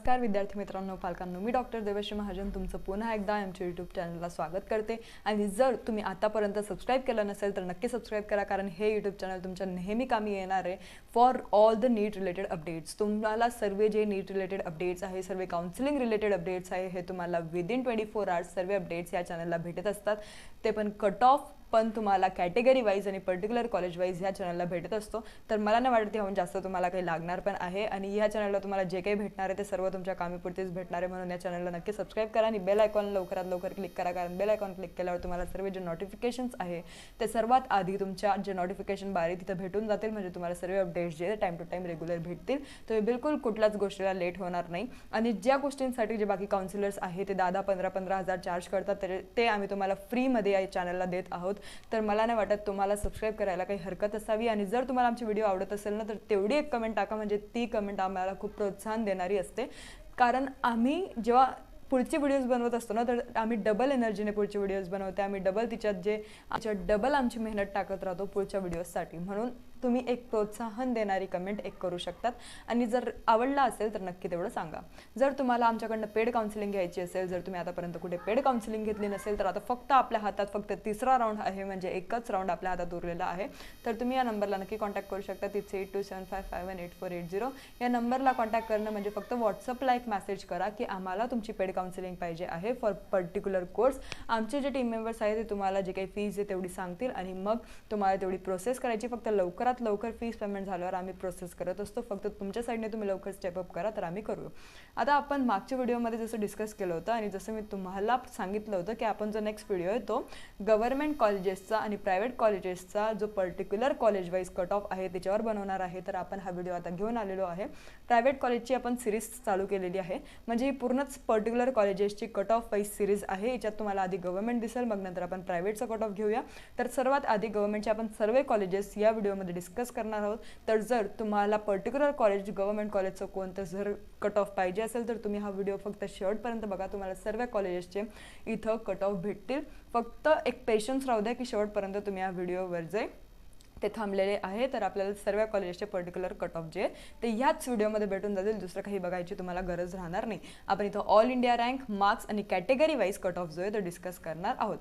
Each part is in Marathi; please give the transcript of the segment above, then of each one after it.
नमस्कार विद्यार्थी मित्रांनो, पालकांनो, मी डॉक्टर देवश्री महाजन तुमचं पुन्हा एकदा आमच्या यूट्यूब चॅनलला स्वागत करते। आणि जर तुम्ही आतापर्यंत सबस्क्राइब केलं नसेल तर नक्की सबस्क्राइब करा, कारण हे यूट्यूब चॅनल तुमच्या नेहमी कामी येणार आहे for all the NEET related updates. तुम्हाला सर्व जे नीट रिलेटेड अपडेट्स आहे, सर्व काउन्सिलिंग रिलेटेड अपडेट्स आहे, हे तुम्हाला विदिन 24 आवर्स सर्व अपडेट्स या चॅनलला भेटत असतात। ते पण कट ऑफ पण तुम्हाला कॅटेगरी वाइज आणि पर्टिक्युलर कॉलेज वाइज ह्या चॅनलला भेटत असतो। तर मला नाही वाटत याहून जास्त तुम्हाला काही लागणार पण आहे, आणि ह्या चॅनलला तुम्हाला जे काही भेटणार आहे ते सर्व तुमच्या कामीपुरतेच भेटणार आहे। म्हणून या चॅनलला नक्की सबस्क्राइब करा आणि बेल आयकॉन लवकरात लवकर क्लिक करा, कारण बेल आयकॉन क्लिक केल्यावर तुम्हाला सर्व जे नोटिफिकेशन्स आहे ते सर्वात आधी तुमच्या जे नोटिफिकेशन बार आहे तिथे भेटून जातील। म्हणजे तुम्हाला सर्व अपडेट्स जे टाइम टू टाइम रेग्युलर भेटतील, तर बिलकुल कुठल्याच गोष्टीला लेट होणार नाही। आणि ज्या गोष्टींसाठी जे बाकी काउन्सिलर्स आहे ते 10-15 हजार चार्ज करतात ते आम्ही तुम्हाला फ्रीमध्ये या चॅनलला देत आहोत। तर मला नाही वाटत तुम्हाला सबस्क्राइब करायला काही हरकत असावी। आणि जर तुम्हाला आमचे व्हिडिओ आवडत असेल ना, तर तेवढी एक कमेंट टाका, म्हणजे ती कमेंट आम्हाला खूप प्रोत्साहन देणारी असते। कारण आम्ही जेव्हा पुढचे व्हिडिओज बनवत असतो ना, तर आम्ही डबल एनर्जीने पुढचे व्हिडिओज बनवते, आम्ही डबल तिच्यात डबल आमची मेहनत टाकत राहतो पुढच्या व्हिडिओजसाठी। म्हणून तुम्ही एक प्रोत्साहन देणारी कमेंट एक करू शकतात, आणि जर आवडला असेल तर नक्की तेवढं सांगा। जर तुम्हाला आमच्याकडनं पेड काउन्सिलिंग घ्यायची असेल, जर तुम्ही आतापर्यंत कुठे पेड काउन्सिलिंग घेतली नसेल, तर आता फक्त आपल्या हातात फक्त तिसरा राऊंड आहे, म्हणजे एकच राऊंड आपल्या हातात उरलेला आहे। तर तुम्ही या नंबरला नक्की कॉन्टॅक्ट करू शकता। तिथे 8275518480 या नंबरला कॉन्टॅक्ट करणं म्हणजे फक्त व्हॉट्सअपला एक मेसेज करा की आम्हाला तुमची पेड काउन्सिलिंग पाहिजे आहे फॉर पर्टिक्युलर कोर्स। आमचे जे टीम मेंबर्स आहेत ते तुम्हाला जे काही फीज आहे तेवढी सांगतील, आणि मग तुम्हाला तेवढी प्रोसेस करायची। फक्त लवकरात लवकर फीस पेमेंट झाल्यावर आम्ही प्रोसेस करत असतो, फक्त तुमच्या साईडने तुम्ही लवकर स्टेप अप करा तर आम्ही करू। आता आपण मागच्या व्हिडिओमध्ये जसं डिस्कस केलं होतं आणि जसं मी तुम्हाला सांगितलं होतं की आपण जो नेक्स्ट व्हिडिओ आहे तो गव्हर्नमेंट कॉलेजेसचा आणि प्रायव्हेट कॉलेजेसचा जो particular college wise cut off आहे त्याच्यावर बनवणार आहे। तर आपण हा व्हिडिओ आता घेऊन आलेलो आहे। प्रायव्हेट कॉलेजची आपण सिरीज चालू केलेली आहे, म्हणजे ही पूर्णच पर्टिक्युलर कॉलेजेसची कट ऑफ वाईज सिरीज आहे। याच्यात तुम्हाला आधी गव्हर्नमेंट दिसेल, मग नंतर आपण प्रायव्हेटचा कट ऑफ घेऊया। तर सर्वात आधी गव्हर्नमेंटचे आपण सर्व कॉलेजेस या व्हिडिओमध्ये डिस्कस करणार आहोत। तर जर तुम्हाला पर्टिक्युलर कॉलेज गव्हर्नमेंट कॉलेजचं कोणतं जर कट ऑफ पाहिजे असेल तर तुम्ही हा व्हिडिओ फक्त शेवटपर्यंत बघा, तुम्हाला सर्व कॉलेजेसचे इथं कट ऑफ भेटतील। फक्त एक पेशन्स राहू द्या की शेवटपर्यंत तुम्ही या व्हिडिओवर जे ते थांबलेले आहे, तर आपल्याला सर्व कॉलेजचे पर्टिक्युलर कट ऑफ जे ते ह्याच व्हिडिओमध्ये भेटून जातील, दुसरं काही बघायची तुम्हाला गरज राहणार नाही। आपण इथं ऑल इंडिया रँक, मार्क्स आणि कॅटेगरी वाईज कट ऑफ जो आहे तो डिस्कस करणार आहोत।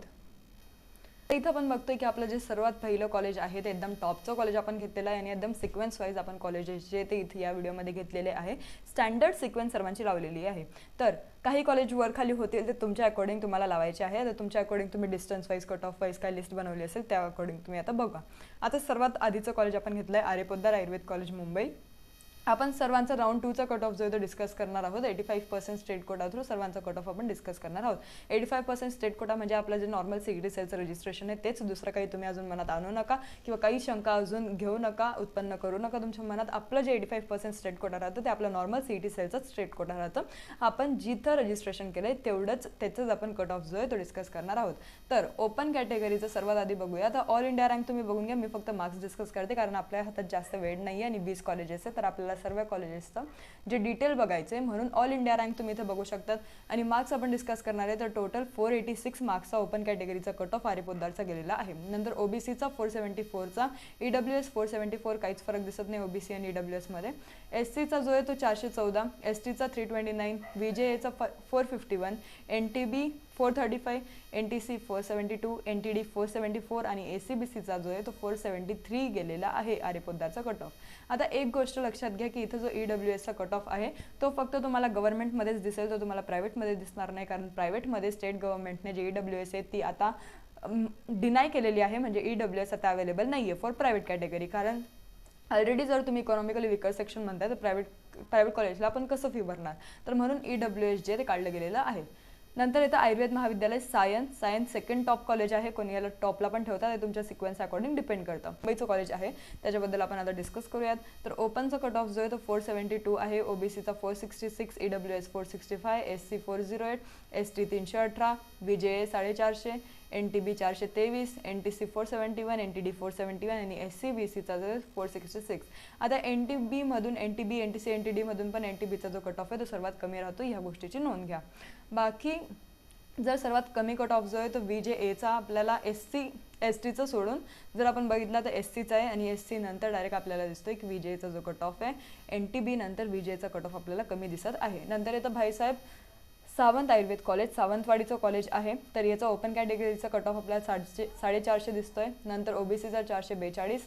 इथं आपण बघतोय की आपलं जे सर्वात पहिलं कॉलेज आहे ते एकदम टॉपचं कॉलेज आपण घेतलेलं आहे, आणि एकदम सिक्वेन्स वाईज आपण कॉलेजेस जे ते इथे या व्हिडिओमध्ये घेतलेले आहे। स्टँडर्ड सिक्वेन्स सर्वांची लावलेली आहे। तर काही कॉलेज वर खाली होतील ते तुमच्या अकॉर्डिंग तुम्हाला लावायचे आहे। तर तुमच्या अकॉर्डिंग तुम्ही distance wise cut off wise काय लिस्ट बनवली असेल त्या अकॉर्डिंग तुम्ही आता बघा। आता सर्वात आधीचं कॉलेज आपण घेतलं आहे आर्य पोद्दार आयुर्वेद कॉलेज मुंबई। आपण सर्वांचा राउंड 2चा कट ऑफ जो आहे तो डिस्कस करणार आहोत। 85% स्टेट कोटा थ्रू सर्वांचा कट ऑफ आपण डिस्कस करणार आहोत। 85% स्टेट कोटा म्हणजे आपलं जे नॉर्मल सीईटी सेलचं रजिस्ट्रेशन आहे तेच, दुसरं काही तुम्ही अजून मनात आणू नका किंवा काही शंका अजून घेऊ नका, उत्पन्न करू नका तुमच्या मनात। आपलं जे 85% स्टेट कोटा राहतं ते आपलं नॉर्मल सीईटी सेलचं स्टेट कोटा राहतं। आपण जिथं रजिस्ट्रेशन केलंय तेवढंच त्याचंच आपण कट ऑफ जो आहे तो डिस्कस करणार आहोत। तर ओपन कॅटेगरीचं सर्वात आधी बघूया। तर ऑल इंडिया रँक तुम्ही बघून घ्या, मी फक्त मार्क्स डिस्कस करते कारण आपल्या हातात जास्त वेळ नाही आहे आणि 20 कॉलेजेस आहे, तर आपल्याला सर्व कॉलेजेसचं जे डिटेल बघायचे म्हणून ऑल इंडिया रँक तुम्ही इथे बघू शकतात। आणि मार्क्स आपण डिस्कस करणार आहे, तर टोटल 486 मार्क्सचा ओपन कॅटेगरीचा कट ऑफ आर्य पोद्दारचा गेलेला आहे। नंतर ओबीसीचा 474चा, ईडब्ल्यूएस 474, काहीच फरक दिसत नाही ओबीसी आणि ईडब्ल्यूएस मध्ये। एससीचा जो आहे तो 414, एसटीचा 329, व्हीजेएचा 451, एनटीबी 435, एनटीसी 472, एनटीडी 474 आणि एसीबीसीचा जो आहे तो 473 गेलेला आहे आर्य पोद्दारचा कट ऑफ। आता एक गोष्ट लक्षात घ्या की इथं जो ईडब्ल्यूएसचा कट ऑफ आहे तो फक्त तुम्हाला गव्हर्नमेंटमध्येच दिसेल, तो तुम्हाला प्रायव्हेटमध्ये दिसणार नाही, कारण प्रायव्हेटमध्ये स्टेट गव्हर्नमेंटने जे ईडब्ल्यूएस आहे ती आता डिनाय केलेली आहे, म्हणजे ईडब्ल्यूएस आता अवेलेबल नाही आहे फॉर प्रायव्हेट कॅटेगरी। कारण ऑलरेडी जर तुम्ही इकॉनॉमिकली विकर सेक्शन म्हणताय तर प्रायव्हेट कॉलेजला आपण कसं फी भरणार, तर म्हणून ईडब्ल्यूएस जे ते काढलं गेलेलं आहे। नंतर येतं आयुर्वेद महाविद्यालय सायन्स सेकंड टॉप कॉलेज आहे, कोणी याला टॉपला पण ठेवतात, ते तुमच्या सिक्वेन्स अकॉर्डिंग डिपेंड करतं। मुंबईचं कॉलेज आहे त्याच्याबद्दल आपण आता डिस्कस करूयात। तर ओपनचा कट ऑफ जो आहे तो 472 आहे, ओबीसीचा 466, EWS 465, SC 408, ST 318, व्हीजेए 450, NTB 423, NTC 471, NTD 471 आणि एससीबीसीचा जो 466। आता एनटीबी मधून एनटीबी, एनटीसी, एनटीडी मधून पण एनटीबीचा जो कट ऑफ आहे तो सर्वात कमी राहतो, ह्या गोष्टीची नोंद घ्या। बाकी जर सर्वात कमी कट ऑफ जो आहे तो व्हीजेएचा आपल्याला एससी एस टीचं सोडून जर आपण बघितलं तर एस सीचा आहे आणि एस सी नंतर डायरेक्ट आपल्याला दिसतोय की विजयचा जो कट ऑफ आहे एन टी बी नंतर विजयचा कट ऑफ आपल्याला कमी दिसत आहे. नंतर येतं भाईसाहेब सावंत आयुर्वेद कॉलेज, सावंतवाडीचं कॉलेज आहे. तर याचा ओपन कॅटेगरीचा कट ऑफ आपल्याला 450 दिसतोय. नंतर ओबीसीचा 442,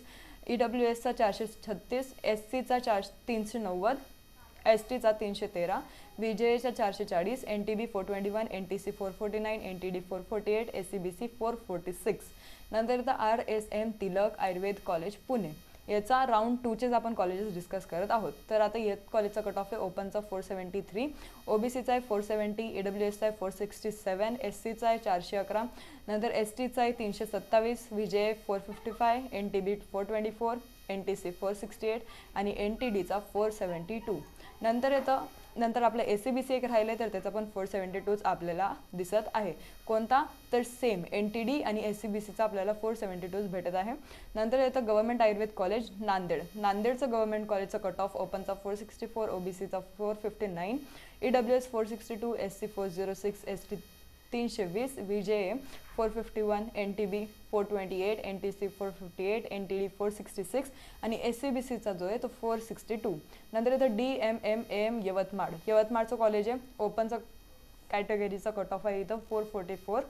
ईडब्ल्यूएसचा 436, एस सीचा 390, एस टीचा 313, विजयचा 440, N T B 421, N T C 449, N T D 448, S C B C 446. नंतर येतं RSM तिलक आयुर्वेद कॉलेज पुणे. याचा राऊंड 2चेच आपण कॉलेजेस डिस्कस करत आहोत. तर आता या कॉलेजचा कट ऑफ आहे ओपनचा 473, ओबीसीचा आहे 470, ईडब्ल्यूएसचा आहे 467, एस सीचा आहे 411, नंतर एस टीचा आहे 327, विजय 455, एन टी बी 424, एन टी सी 468 आणि एन टी डीचा 472. नंतर आपलं ACBC एक राहिलं तर त्याचा पण 472 आपल्याला दिसत आहे. कोणता तर सेम एन टी डी आणि ACBCचा आपल्याला 472 भेटत आहे. नंतर येतं गव्हर्नमेंट आयुर्वेद कॉलेज नांदेड. नांदेडचं गव्हर्नमेंट कॉलेजचा कट ऑफ ओपनचा 464, ओबीसीचा 459, EWS 462, S C 406, S T 320, VJ 451, N T B 428, N T C 458, N T D 466 आणि ACBCचा जो आहे तो 462. नंतर येतं DMMAM यवतमाळचं कॉलेज आहे. ओपनचा कॅटेगरीचा कट ऑफ आहे इथं 444,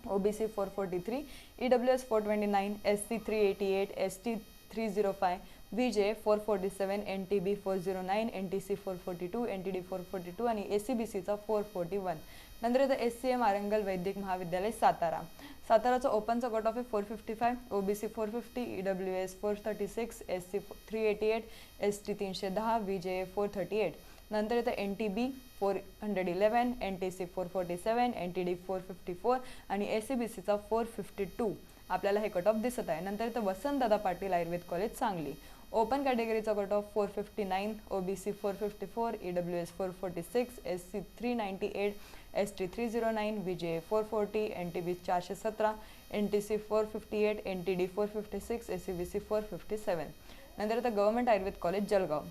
OBC 443, EWS 429, S C 388, S T 305, विजय 447, N T B 409, N T C 442, N T D 442 आणि ACBCचा 441. नंतर येतं SCM आरंगल वैद्यक महाविद्यालय सातारा. साताराचं ओपनचा कट ऑफ आहे 455, OBC 450, EWS 436, S C 388, S T 310, विजय 438. नंतर येतं N T B 411, N T C 447, N T D 454 आणि ACBCचा 452 आपल्याला हे कट ऑफ दिसत आहे. नंतर येतं वसंतदादा पाटील आयुर्वेद कॉलेज सांगली. ओपन कॅटेगरीचा cut off 459, OBC 454, EWS 446, S C 398, S T 309, VJ 440, N T B 417, N T C 458, N T D 456, ACBC 457. नंतर येतं गव्हर्नमेंट आयुर्वेद कॉलेज जळगाव.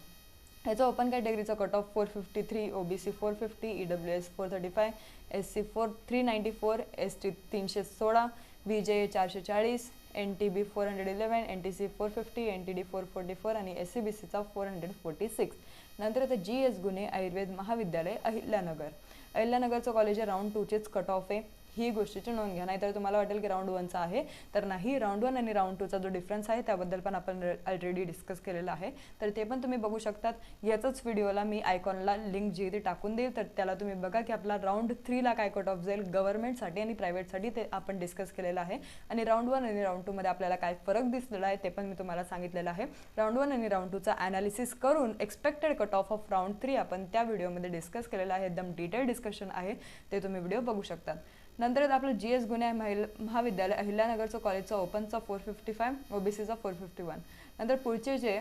याचा ओपन कॅटेगरीचा cut off 453, OBC 450, EWS 435, S C 394, S T 316, VJ 440, N T B 411, N T C 450, N T D 444 आणि ACBCचा 446. नंतर आता GS गुन्हे आयुर्वेद महाविद्यालय अहिल्यानगर. अहिल्यानगरचं कॉलेज आहे. राऊंड 2चेच कट ऑफ आहे. ही गोष्टीची नोंद घ्या, नाहीतर तुम्हाला वाटेल की राऊंड 1चा आहे. तर नाही, राऊंड 1 आणि राऊंड 2चा जो डिफरन्स आहे त्याबद्दल पण आपण ऑलरेडी डिस्कस केलेला आहे. तर ते पण तुम्ही बघू शकतात. याचाच व्हिडिओला मी आयकॉनला लिंक जी ते टाकून देईल. तर त्याला तुम्ही बघा की आपला राऊंड 3ला काय कट ऑफ जाईल गव्हर्नमेंटसाठी आणि प्रायव्हेटसाठी ते आपण डिस्कस केलेलं आहे. आणि राऊंड 1 आणि राऊंड 2मध्ये आपल्याला काय फरक दिसलेला आहे ते पण मी तुम्हाला सांगितलेलं आहे. राऊंड 1 आणि राऊंड 2चा ॲनालिसिस करून एक्सपेक्टेड कट ऑफ राऊंड 3 आपण त्या व्हिडिओमध्ये डिस्कस केलेला आहे. एकदम डिटेल डिस्कशन आहे, ते तुम्ही व्हिडिओ बघू शकतात. नंतर आपलं GS गुन्हे महाविद्यालय अहिल्यानगरचं कॉलेजचा ओपनचा 455, ओबीसीचा 451. नंतर पुढचे जे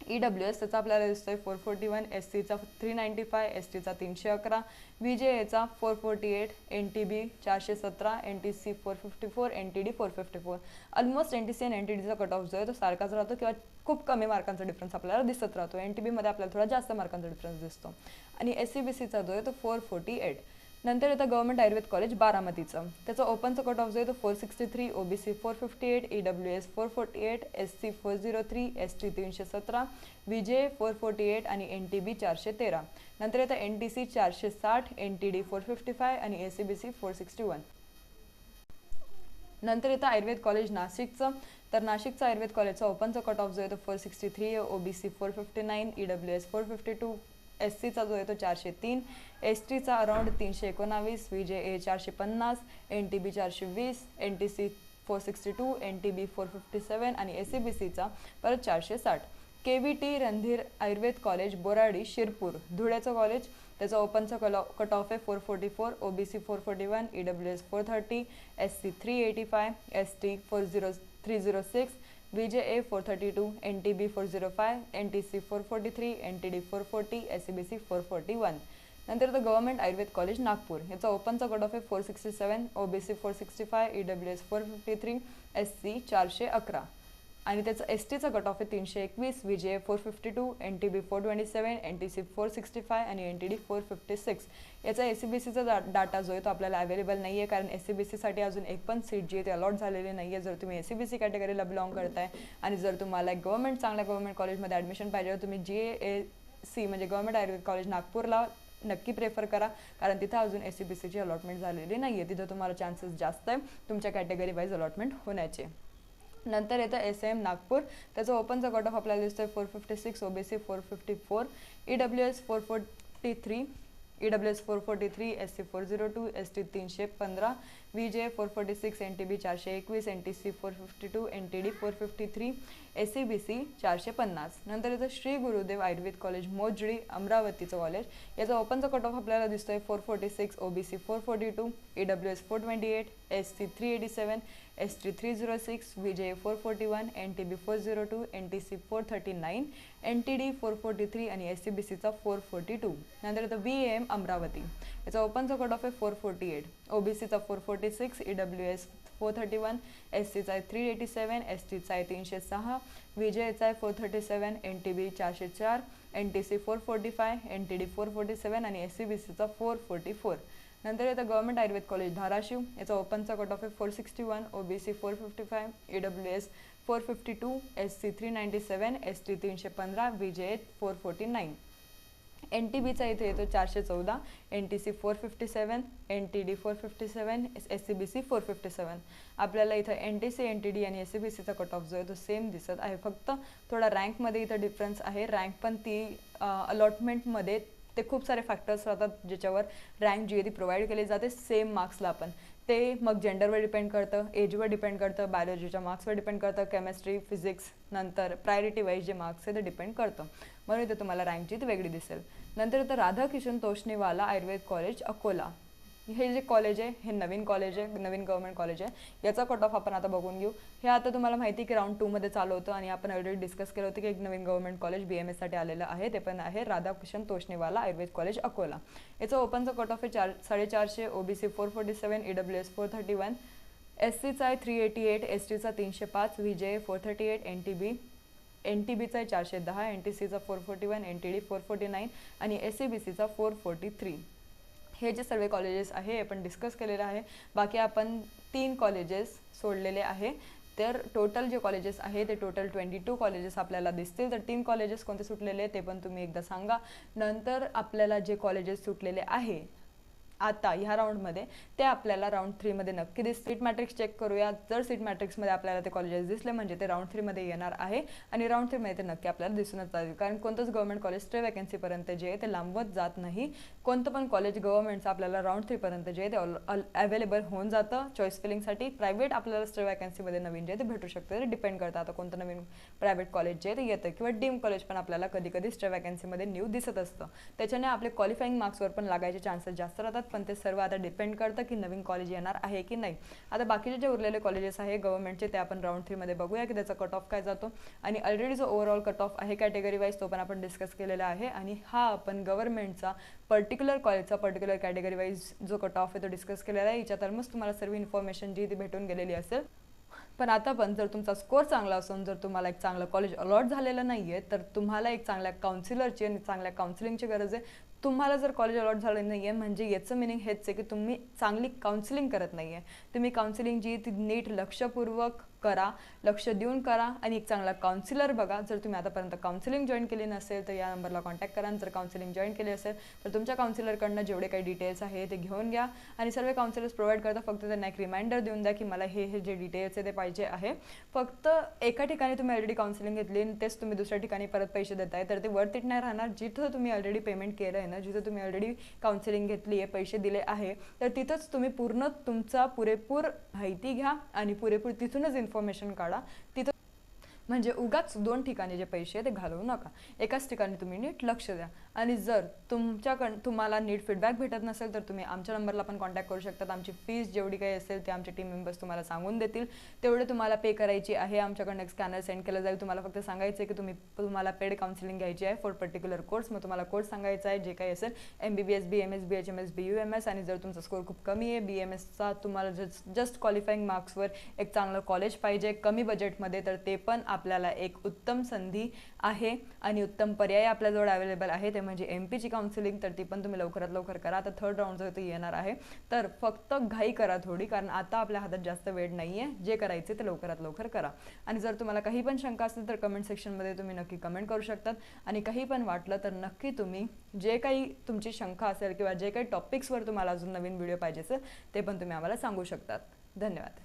ईडब्ल्यूएस त्याचा आपल्याला दिसतोय 441, एस सीचा 395, एस टीचा 311, विजयचा 448, N T B 417, N T C 454, N T D 454. Almost N T C आणि एन टी डीचा कट ऑफ जो आहे तो सारखाच राहतो किंवा खूप कमी मार्कांचा डिफरन्स आपल्याला दिसत राहतो. एन टी बीमध्ये आपल्याला थोडा जास्त मार्कांचा डिफरन्स दिसतो. आणि ACBCचा जो आहे तो 448. नंतर येतं गव्हर्नमेंट आयुर्वेद कॉलेज बारामतीचं. त्याचं ओपनचं कट ऑफ जो आहे तो 463, OBC 458, EWS 448, S C 403, S T 317, विजय 448 आणि एन टी बी 413. नंतर येतं N T C 460, N T D 455 आणि ACBC 461. नंतर येतं आयुर्वेद कॉलेज नाशिकचं. तर नाशिकचं आयुर्वेद कॉलेजचा ओपनचा कट ऑफ जो आहे तो 463, ओबीसी 459, ईडब्ल्यूएस 452, एस सीचा जो आहे तो 403, एस टीचा around 319, VJ 450, N T B 420, N T C 462, N T B 457 आणि ACBCचा परत 460. KVT रणधीर आयुर्वेद कॉलेज बोराडी शिरपूर धुळ्याचं कॉलेज. त्याचा ओपनचा कट ऑफ आहे 444, OBC 441, EWS 430, S C 385, S T 306, VJ 432, N T B 405, N T C 443, N T D 440, ACBC 441. नंतर the government Ayurved college Nagpur. याचा ओपनचा कट ऑफ आहे 467, ओबीसी 465, ईडब्ल्यूएस 453, एस सी 411. आणि त्याचं STचं कट ऑफ आहे 321, VJA 452, NTB 427, NTC 465 आणि NTD 456. याचा SCBCचा डाटा जो आहे तो आपल्याला अवेलेबल नाही आहे, कारण SCBCसाठी अजून एक पण सीट जी आहे ती अलॉट झालेली नाही आहे. जर तुम्ही SCBC कॅटेगरीला बिलॉंग करताय आणि जर तुम्हाला एक चांगल्या गव्हर्नमेंट कॉलेजमध्ये ॲडमिशन पाहिजे, तुम्ही GAC म्हणजे गव्हर्नमेंट आयुर्वेद कॉलेज नागपूरला नक्की प्रेफर करा, कारण तिथं अजून SCBCची अलॉटमेंट झालेली नाही आहे. तिथं तुम्हाला चान्सेस जास्त आहे तुमच्या कॅटेगरी वाईज अलॉटमेंट होण्याचे. नंतर येतं SM नागपूर. त्याचं ओपनचा कट ऑफ आपल्याला दिसतोय 456, OBC 454, EWS 443, EWS 443, SC 402, ST 315, VJA 446, NTB 421, NTC 452, NTD 453, SCBC 450. नंतर येतं श्री गुरुदेव आयुर्वेद कॉलेज मोजडी अमरावतीचं कॉलेज. याचा ओपनचा कट ऑफ आपल्याला दिसतोय 446, OBC 442, EWS 428, SC 387, ST 306, VJA 441, NTB 402, NTC 439, NTD 443 आणि SCBCचा 442. नंतर येतं VAM अमरावती. याचा ओपनचा कट ऑफ आहे 448, OBCचा 446, EWS 431, SCचा आहे 387, STचा आहे 306, VJAचा आहे 437, NTB 404, NTC 445, NTD 447 आणि SCBCचा 444. नंतर येतं गव्हर्नमेंट आयुर्वेद कॉलेज धाराशिव. याचा ओपनचा कट ऑफ आहे 461, OBC 455, EWS 452, SC 397, ST 315, VJA 449. NTBचा इथे येतो 414, NTC 457, NTD 457, SCBC 457. आपल्याला इथं NTC, NTD आणि SCBCचा कट ऑफ जो आहे तो सेम दिसत आहे, फक्त थोडा रँकमध्ये इथं डिफरन्स आहे. रँक पण ती अलॉटमेंटमध्ये ते खूप सारे फॅक्टर्स राहतात ज्याच्यावर रँक जी आहे ती प्रोव्हाइड केली जाते सेम मार्क्सला पण. ते मग जेंडरवर डिपेंड करतं, एजवर डिपेंड करतं, बायोलॉजीच्या मार्क्सवर डिपेंड करतं, केमिस्ट्री, फिजिक्स, नंतर प्रायोरिटी वाईज जे मार्क्स आहे ते डिपेंड करतं, म्हणून इथे तुम्हाला रँक जी ती वेगळी दिसेल. नंतर इथं राधाकिशन तोष्णीवाला आयुर्वेद कॉलेज अकोला. हे जे कॉलेज आहे हे नवीन कॉलेज आहे, नवीन गव्हर्नमेंट कॉलेज आहे. याचा कट ऑफ आपण आता बघून घेऊ. हे आता तुम्हाला माहिती की राऊंड 2 मध्ये चालू होतं आणि आपण ऑलरेडी डिस्कस केलं होतं की एक नवीन गव्हर्नमेंट कॉलेज BMS साठी आलेलं आहे, ते पण आहे राधाकिशन तोष्णीवाला आयुर्वेद कॉलेज अकोला. याचं ओपनचा कट ऑफ आहे 450, OBC 447, EWS 431, SCचा आहे 388, STचा 305, VJA 438, NTBचा आहे 410, NTCचा 441, NTD 449 आणि SCBCचा 443. हे जे सर्व कॉलेजेस आहे आपण डिस्कस केलेलं आहे. बाकी आपण 3 कॉलेजेस सोडलेले आहे, तर टोटल जे कॉलेजेस आहे ते टोटल 22 कॉलेजेस आपल्याला दिसतील. तर 3 कॉलेजेस कोणते सुटलेले ते पण तुम्ही एकदा सांगा. नंतर आपल्याला जे कॉलेजेस सुटलेले आहे आता ह्या राऊंडमध्ये ते आपल्याला राऊंड 3 मध्ये नक्की दिसतील. सीट मॅट्रिक्स चेक करूया. जर सीट मॅट्रिक्समध्ये आपल्याला ते कॉलेजेस दिसले म्हणजे ते राऊंड 3 मध्ये येणार आहे आणि राऊंड 3 मध्ये ते नक्की आपल्याला दिसूनच जाईल, कारण कोणतंच गव्हर्नमेंट कॉलेज स्टे वॅकन्सीपर्यंत जे आहे ते लांबवत जात नाही. कोणतं पण कॉलेज गव्हर्नमेंटचं आपल्याला राऊंड 3 पर्यंत जे आहे ते अवेलेबल होऊन जातं चॉईस फिलिंगसाठी. प्रायव्हेट आपल्याला स्टे वॅकन्सीमध्ये नवीन जे आहे ते भेटू शकतं, ते डिपेंड करतं आता कोणतं नवीन प्रायव्हेट कॉलेज जे आहे ते येतं, किंवा डीम कॉलेज पण आपल्याला कधी कधी स्टे वॅकन्सीमध्ये न्यू दिसत असतं. त्याच्याने आपले क्वालिफाईंग मार्क्सवर पण लागायचे चान्सेस जास्त राहतात, पण ते सर्व आता डिपेंड करतं की नवीन कॉलेज येणार आहे की नाही. आता बाकीचे जे उरलेले कॉलेजेस आहे गव्हर्नमेंटचे ते आपण राऊंड 3 मध्ये बघूया की त्याचा कट ऑफ काय जातो. आणि ऑलरेडी जो ओव्हरऑल कट ऑफ आहे कॅटेगरी वाईज तो पण आपण डिस्कस केलेला आहे, आणि हा आपण गव्हर्नमेंटचा पर्टिक्युलर कॉलेजचा पर्टिक्युलर कॅटेगरी वाईज जो कट ऑफ आहे तो डिस्कस केलेला आहे. याच्यात ऑलमोस्ट तुम्हाला सर्व इन्फॉर्मेशन जी ती भेटून गेलेली असेल. पण आता पण जर तुमचा स्कोर चांगला असून जर तुम्हाला एक चांगलं कॉलेज अलॉट झालेलं नाही आहे तर तुम्हाला एक चांगल्या काउन्सिलरची आणि चांगल्या काउन्सिलिंगची गरज आहे. तुम्हाला जर कॉलेज अलॉट झालं नाही आहे म्हणजे याचं मिनिंग हेच आहे की तुम्ही चांगली काउन्सिलिंग करत नाही आहे. तुम्ही काउन्सिलिंग जी ती नीट लक्षपूर्वक करा, लक्ष देऊन करा आणि एक चांगला काउन्सिलर बघा. जर तुम्ही आतापर्यंत काउन्सिलिंग जॉईन केली नसेल तर या नंबरला कॉन्टॅक्ट करा. जर काउन्सिलिंग जॉईन केली असेल तर तुमच्या काउन्सिलरकडनं जेवढे काही डिटेल्स आहे ते घेऊन घ्या, आणि सर्व काउन्सिलर्स प्रोव्हाइड करता. फक्त त्यांना एक रिमाइंडर देऊन द्या की मला हे जे डिटेल्स आहे ते पाहिजे आहे. फक्त एका ठिकाणी तुम्ही ऑलरेडी काउन्सिलिंग घेतली आणि तेच तुम्ही दुसऱ्या ठिकाणी परत पैसे देताय तर ते वर्थ इट नाही राहणार. जिथं तुम्ही ऑलरेडी पेमेंट केलं आहे ना, जिथं तुम्ही ऑलरेडी काउन्सिलिंग घेतली आहे, पैसे दिले आहे, तर तिथंच तुम्ही पूर्ण तुमचा पुरेपूर माहिती घ्या आणि पुरेपूर तिथूनच इन्फॉर्मेशन काढा. तिथं म्हणजे उगाच 2 ठिकाणी जे पैसे ते घालवू नका, एकाच ठिकाणी तुम्ही नीट लक्ष द्या. आणि जर तुम्हाला नीट फीडबॅक भेटत नसेल तर तुम्ही आमच्या नंबरला पण कॉन्टॅक्ट करू शकतात. आमची फीस जेवढी काही असेल ते आमचे टीम मेंबर्स तुम्हाला सांगून देतील. तेवढे तुम्हाला पे करायची आहे. आमच्याकडून एक स्कॅनर सेंड केलं जाईल. तुम्हाला फक्त सांगायचं आहे की तुम्हाला पेड काउन्सिलिंग घ्यायची आहे फॉर पर्टिक्युलर कोर्स. मग तुम्हाला कोर्स सांगायचा आहे जे काही असेल MBBS BMS BHMS BUMS. आणि जर तुमचा स्कोर खूप कमी आहे BMSचा, तुम्हाला जस्ट क्वालिफाईंग मार्क्सवर एक चांगलं कॉलेज पाहिजे कमी बजेटमध्ये, तर ते पण आपल्याला एक उत्तम संधी आहे आणि उत्तम पर्याय आपल्याजवळ अवेलेबल आहे. ते म्हणजे MPची काउन्सिलिंग. तर ती पण तुम्ही लवकरात लवकर करा. आता थर्ड राऊंड जो ते येणार आहे, तर फक्त घाई करा थोडी, कारण आता आपल्या हातात जास्त वेळ नाही आहे. जे करायचे ते लवकरात लवकर करा. आणि जर तुम्हाला काही पण शंका असेल तर कमेंट सेक्शनमध्ये तुम्ही नक्की कमेंट करू शकतात. आणि काही पण वाटलं तर नक्की तुम्ही जे काही तुमची शंका असेल किंवा जे काही टॉपिक्सवर तुम्हाला अजून नवीन व्हिडिओ पाहिजे असेल ते पण तुम्ही आम्हाला सांगू शकतात. धन्यवाद.